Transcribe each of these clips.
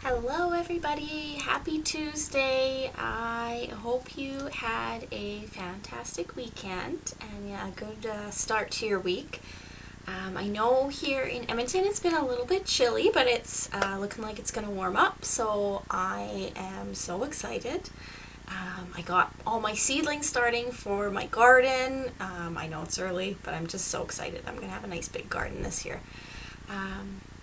Hello everybody, happy Tuesday. I hope you had a fantastic weekend and a good start to your week. I know here in Edmonton it's been a little bit chilly, but it's looking like it's going to warm up, so I am so excited. I got all my seedlings starting for my garden. I know it's early, but I'm just so excited. I'm going to have a nice big garden this year.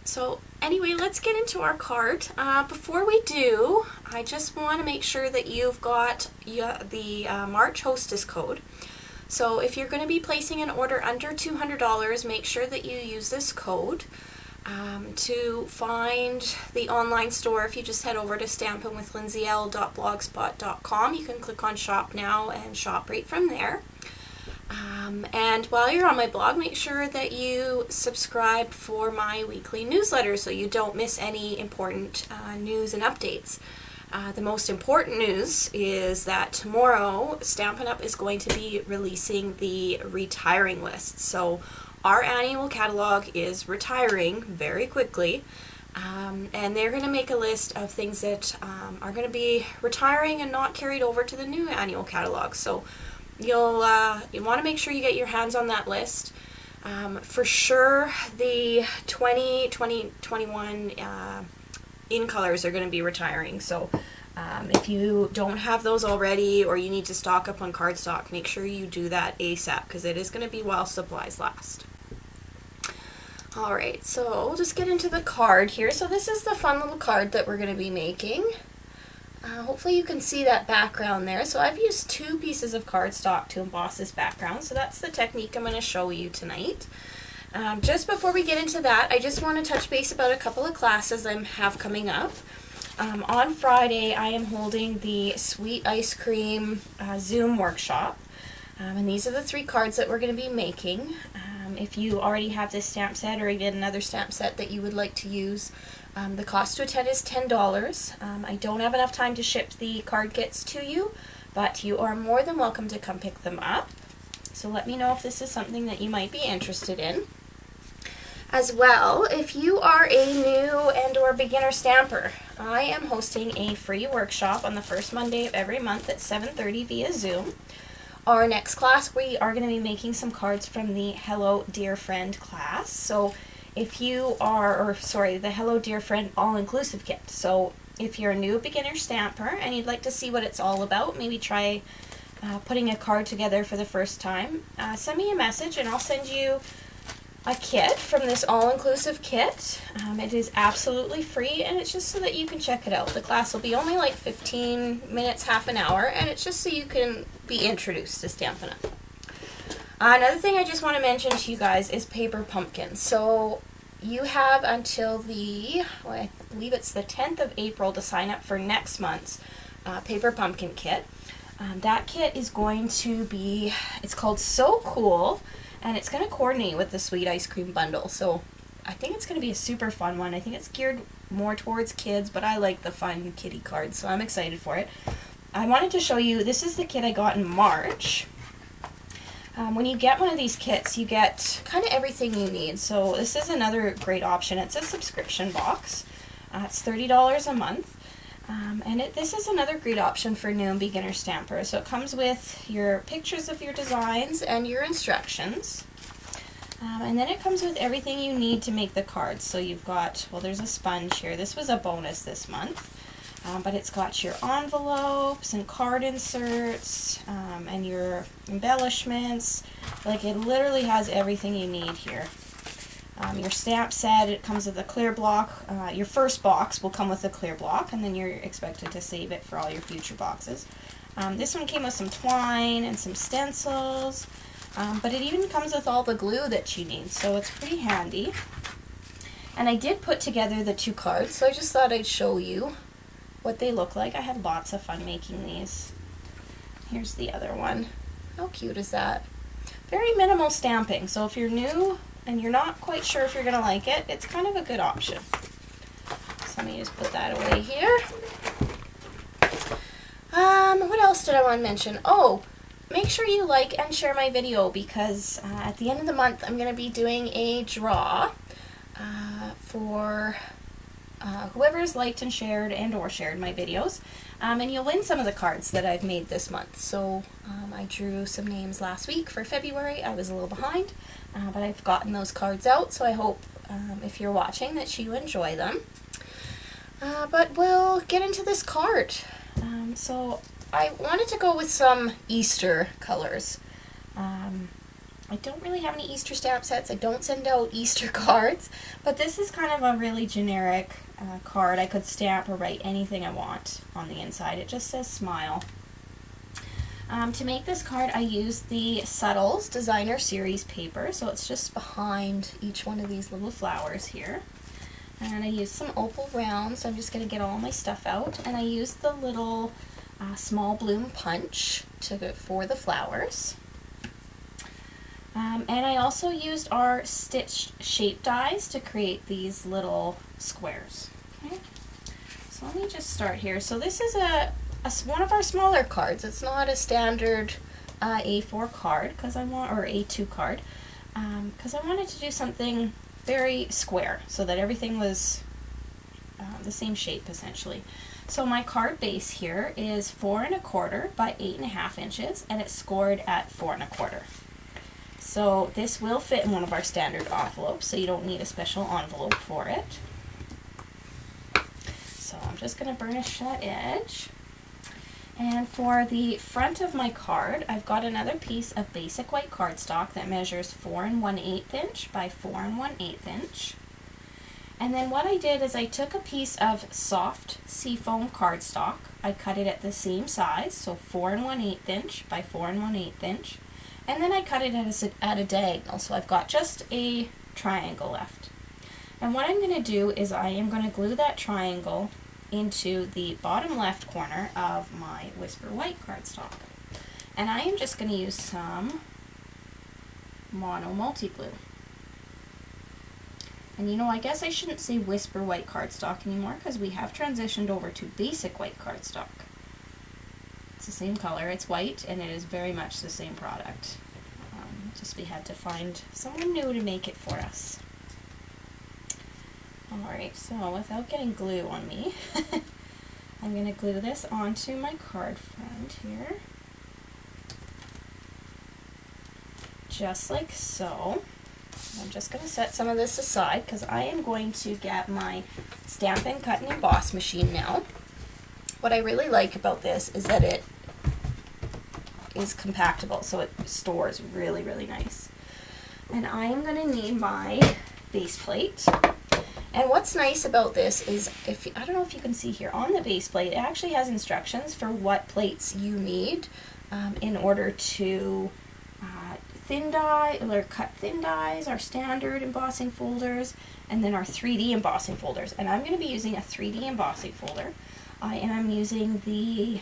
So anyway, let's get into our card. Before we do, I just want to make sure that you've got the March hostess code. So if you're going to be placing an order under $200, make sure that you use this code. To find the online store, if you just head over to stampinwithlindsayl.blogspot.com, you can click on Shop Now and shop right from there. And while you're on my blog, make sure that you subscribe for my weekly newsletter so you don't miss any important news and updates. The most important news is that tomorrow Stampin' Up! Is going to be releasing the retiring list. So our annual catalog is retiring very quickly, and they're going to make a list of things that are going to be retiring and not carried over to the new annual catalog. So you want to make sure you get your hands on that list. For sure, the 2021 in colors are going to be retiring. So if you don't have those already, or you need to stock up on cardstock, make sure you do that ASAP, because it is going to be while supplies last. Alright, so we'll just get into the card here. So this is the fun little card that we're going to be making. Hopefully you can see that background there. So I've used 2 pieces of cardstock to emboss this background. So that's the technique I'm going to show you tonight. Just before we get into that, I just want to touch base about a couple of classes I have coming up. On Friday, I am holding the Sweet Ice Cream Zoom workshop. And these are the 3 cards that we're going to be making. If you already have this stamp set, or again another stamp set that you would like to use, the cost to attend is $10. I don't have enough time to ship the card kits to you, but you are more than welcome to come pick them up. So let me know if this is something that you might be interested in. As well, if you are a new and or beginner stamper, I am hosting a free workshop on the first Monday of every month at 7:30 via Zoom. Our next class, we are going to be making some cards from the Hello Dear Friend class. So if you are, the Hello Dear Friend all-inclusive kit. So if you're a new beginner stamper and you'd like to see what it's all about, maybe try putting a card together for the first time, send me a message and I'll send you a kit from this all-inclusive kit. It is absolutely free, and it's just so that you can check it out. The class will be only like 15 minutes, half an hour, and it's just so you can be introduced to Stampin' Up! Another thing I just want to mention to you guys is paper pumpkins. So you have until the, I believe it's the 10th of April to sign up for next month's paper pumpkin kit. That kit is going to be, it's called So Cool, and it's going to coordinate with the Sweet Ice Cream bundle. So I think it's going to be a super fun one. I think it's geared more towards kids, but I like the fun kitty cards, so I'm excited for it. I wanted to show you, this is the kit I got in March. When you get one of these kits, you get kind of everything you need. So this is another great option. It's a subscription box. It's $30 a month. And this is another great option for new and beginner stampers. So it comes with your pictures of your designs and your instructions. And then it comes with everything you need to make the cards. So you've got, well, there's a sponge here. This was a bonus this month. But it's got your envelopes and card inserts and your embellishments. Like, it literally has everything you need here. Your stamp set, it comes with a clear block. Your first box will come with a clear block, and then you're expected to save it for all your future boxes. This one came with some twine and some stencils, but it even comes with all the glue that you need, so it's pretty handy. And I did put together the 2 cards, so I just thought I'd show you what they look like. I had lots of fun making these. Here's the other one. How cute is that? Very minimal stamping, so if you're new and you're not quite sure if you're going to like it, it's kind of a good option. So let me just put that away here. What else did I want to mention? Oh, make sure you like and share my video, because at the end of the month I'm going to be doing a draw for whoever's liked and shared or shared my videos, and you'll win some of the cards that I've made this month. So I drew some names last week for February. I was a little behind, but I've gotten those cards out, so I hope if you're watching that you enjoy them. But we'll get into this card. So I wanted to go with some Easter colors. I don't really have any Easter stamp sets. I don't send out Easter cards, but this is kind of a really generic card. I could stamp or write anything I want on the inside. It just says smile. To make this card, I used the Subtles Designer Series paper, so it's just behind each one of these little flowers here. And I used some opal rounds, so I'm just going to get all my stuff out. And I used the little small bloom punch for the flowers. And I also used our stitched shape dies to create these little squares. Okay. So let me just start here. So this is one of our smaller cards. It's not a standard A4 card or A2 card, because I wanted to do something very square so that everything was the same shape essentially. So my card base here is 4 1/4 by 8 1/2 inches, and it's scored at 4 1/4. So this will fit in one of our standard envelopes, so you don't need a special envelope for it. So I'm just going to burnish that edge. And for the front of my card, I've got another piece of basic white cardstock that measures 4 1/8 inch by 4 1/8 inch. And then what I did is I took a piece of soft seafoam cardstock. I cut it at the same size, so 4 1/8 inch by 4 1/8 inch. And then I cut it at a diagonal, so I've got just a triangle left. And what I'm going to do is I am going to glue that triangle into the bottom left corner of my Whisper White cardstock. And I am just going to use some mono multi-glue. And you know, I guess I shouldn't say Whisper White cardstock anymore, because we have transitioned over to basic white cardstock. It's the same color, it's white, and it is very much the same product. Just we had to find someone new to make it for us. Alright, so without getting glue on me, I'm going to glue this onto my card front here. Just like so. I'm just going to set some of this aside because I am going to get my Stampin' Cut and Emboss machine now. What I really like about this is that it is compactable, so it stores really, really nice. And I am going to need my base plate. And what's nice about this is, I don't know if you can see here, on the base plate, it actually has instructions for what plates you need in order to thin die, or cut thin dies, our standard embossing folders, and then our 3D embossing folders. And I'm going to be using a 3D embossing folder. I am using the,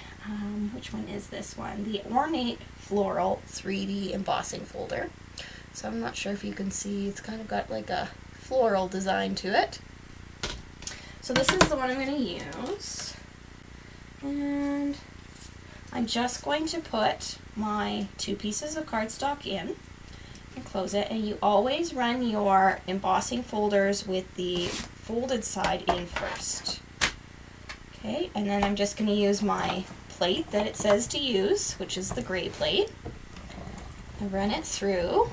which one is this one? The Ornate Floral 3D embossing folder. So I'm not sure if you can see, it's kind of got like a floral design to it. So this is the one I'm going to use. And I'm just going to put my 2 pieces of cardstock in and close it. And you always run your embossing folders with the folded side in first. Okay, and then I'm just going to use my plate that it says to use, which is the gray plate. I run it through.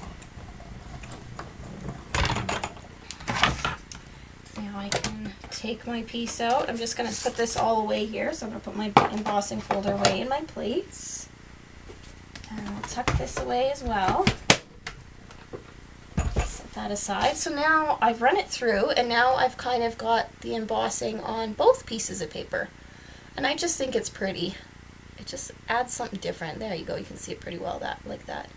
Now I can take my piece out. I'm just going to put this all away here, so I'm going to put my embossing folder away in my plates. And I'll tuck this away as well. Set that aside. So now I've run it through, and now I've kind of got the embossing on both pieces of paper. And I just think it's pretty. It just adds something different. There you go, you can see it pretty well like that.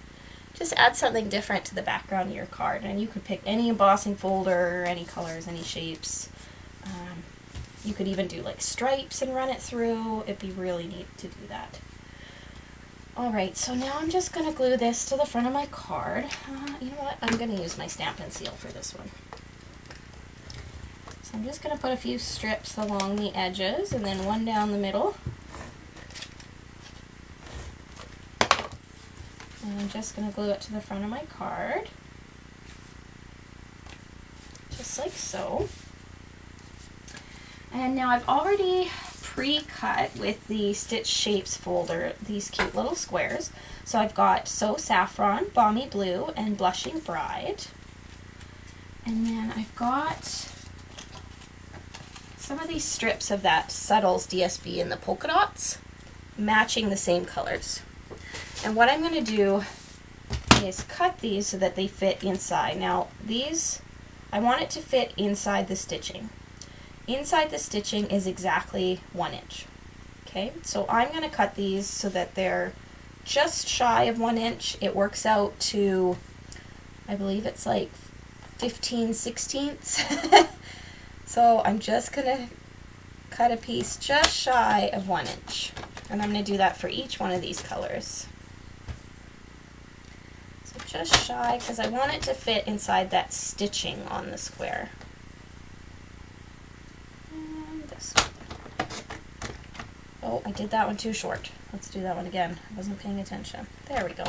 Just add something different to the background of your card, and you could pick any embossing folder, any colors, any shapes. You could even do like stripes and run it through. It'd be really neat to do that. Alright, so now I'm just going to glue this to the front of my card. You know what? I'm going to use my Stampin' Seal for this one. So I'm just going to put a few strips along the edges and then one down the middle. And I'm just going to glue it to the front of my card. Just like so. And now I've already pre-cut with the Stitch Shapes folder these cute little squares. So I've got So Saffron, Balmy Blue, and Blushing Bride. And then I've got some of these strips of that Subtles DSB in the polka dots, matching the same colors. And what I'm going to do is cut these so that they fit inside. Now these, I want it to fit inside the stitching. Inside the stitching is exactly 1 inch. Okay, so I'm going to cut these so that they're just shy of 1 inch. It works out to, I believe it's like 15/16. So I'm just going to cut a piece just shy of 1 inch. And I'm going to do that for each one of these colors. So just shy, because I want it to fit inside that stitching on the square. Oh, I did that one too short. Let's do that one again. I wasn't paying attention. There we go.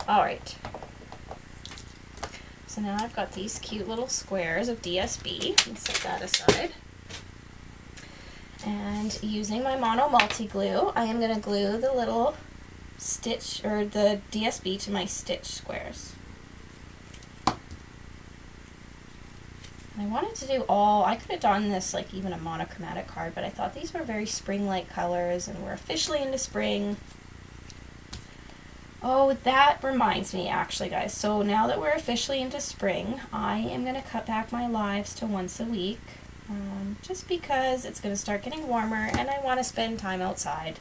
Alright. So now I've got these cute little squares of DSB. Let's set that aside. And using my Mono Multi Glue, I am going to glue the little stitch, or the DSB to my stitch squares. I wanted to do all, I could have done this like even a monochromatic card, but I thought these were very spring-like colors and we're officially into spring. Oh, that reminds me actually, guys. So now that we're officially into spring, I am going to cut back my lives to once a week, just because it's going to start getting warmer and I want to spend time outside.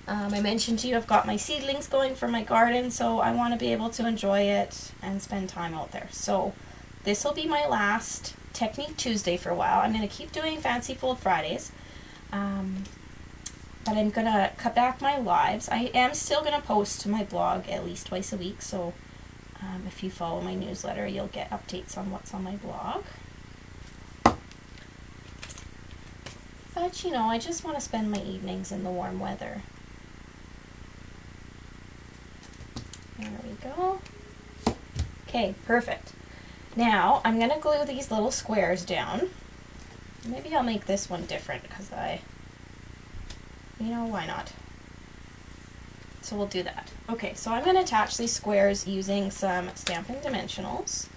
I mentioned to you I've got my seedlings going for my garden, so I want to be able to enjoy it and spend time out there. So this will be my last Technique Tuesday for a while. I'm going to keep doing Fancy Fold Fridays, but I'm going to cut back my lives. I am still going to post to my blog at least twice a week, so if you follow my newsletter, you'll get updates on what's on my blog. But, you know, I just want to spend my evenings in the warm weather. There we go. Okay, perfect. Now, I'm going to glue these little squares down. Maybe I'll make this one different because you know, why not? So we'll do that. Okay, so I'm going to attach these squares using some Stampin' Dimensionals.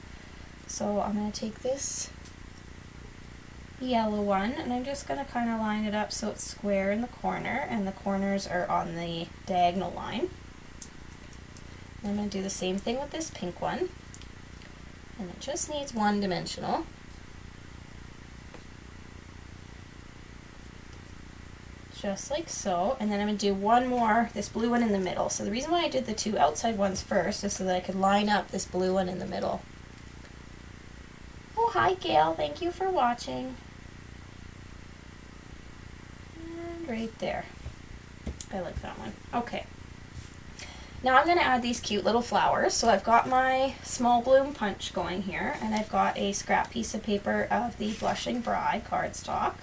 So I'm going to take this yellow one and I'm just going to kind of line it up so it's square in the corner and the corners are on the diagonal line. And I'm going to do the same thing with this pink one. And it just needs 1 dimensional. Just like so. And then I'm going to do one more, this blue one in the middle. So the reason why I did the 2 outside ones first is so that I could line up this blue one in the middle. Oh, hi Gail. Thank you for watching. And right there. I like that one. Okay. Now I'm going to add these cute little flowers. So I've got my small bloom punch going here, and I've got a scrap piece of paper of the Blushing Bride cardstock.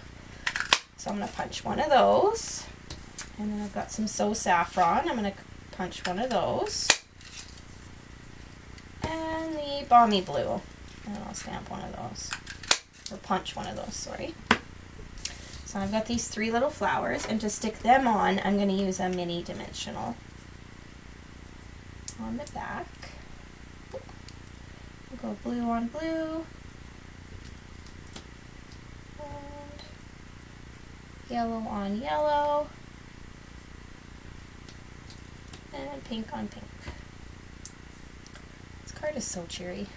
So I'm going to punch one of those. And then I've got some So Saffron. I'm going to punch one of those. And the Balmy Blue. And I'll stamp one of those. Or punch one of those, sorry. So I've got these 3 little flowers, and to stick them on, I'm going to use a mini dimensional on the back. We'll go blue on blue, and yellow on yellow, and pink on pink. This card is so cheery.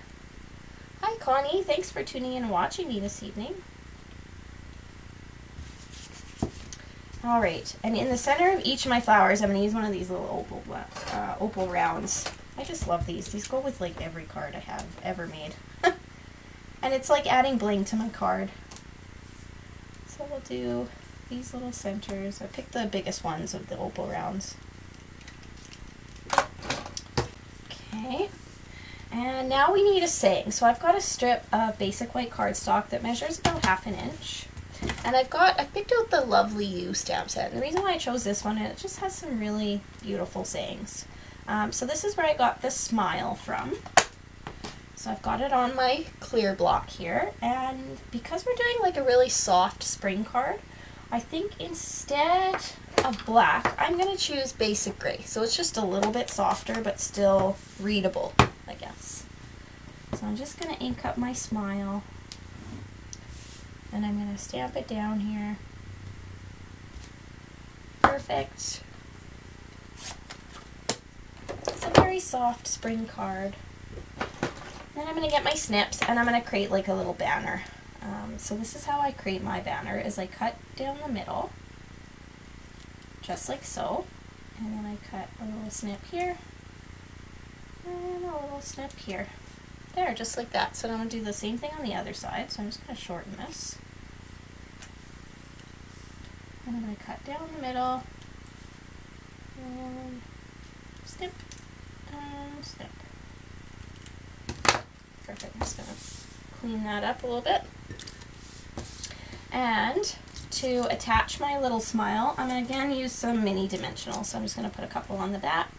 Hi Connie, thanks for tuning in and watching me this evening. Alright, and in the center of each of my flowers, I'm going to use one of these little opal rounds. I just love these. These go with like every card I have ever made. And it's like adding bling to my card. So we'll do these little centers. I picked the biggest ones of the opal rounds. Okay, and now we need a saying. So I've got a strip of basic white cardstock that measures about 1/2 inch. And I've picked out the Lovely You stamp set. And the reason why I chose this one, it just has some really beautiful sayings. So this is where I got the smile from. So I've got it on my clear block here, and because we're doing like a really soft spring card, I think instead of black, I'm going to choose basic gray. So it's just a little bit softer, but still readable, I guess. So I'm just going to ink up my smile, and I'm going to stamp it down here. Perfect. It's a very soft spring card. Then I'm going to get my snips, and I'm going to create like a little banner. So this is how I create my banner, is I cut down the middle, just like so, and then I cut a little snip here, and a little snip here. There, just like that. So I'm going to do the same thing on the other side, so I'm just going to shorten this. And I'm going to cut down the middle, and snip, and snip. Perfect. I'm just going to clean that up a little bit. And to attach my little smile, I'm going to again use some mini dimensional. So I'm just going to put a couple on the back.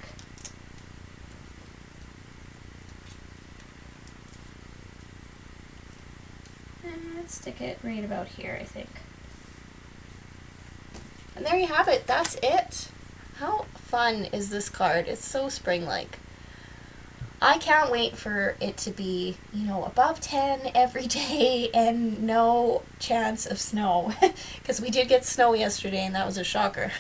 And let's stick it right about here, I think. And there you have it. That's it. How fun is this card? It's so spring-like. I can't wait for it to be, you know, above 10 every day and no chance of snow. Because we did get snow yesterday and that was a shocker.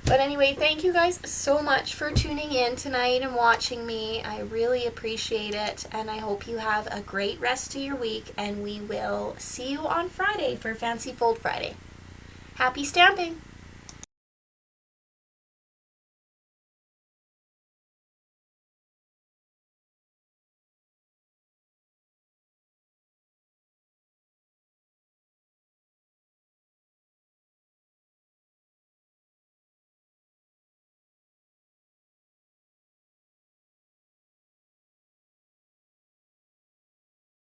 But anyway, thank you guys so much for tuning in tonight and watching me. I really appreciate it, and I hope you have a great rest of your week, and we will see you on Friday for Fancy Fold Friday. Happy stamping!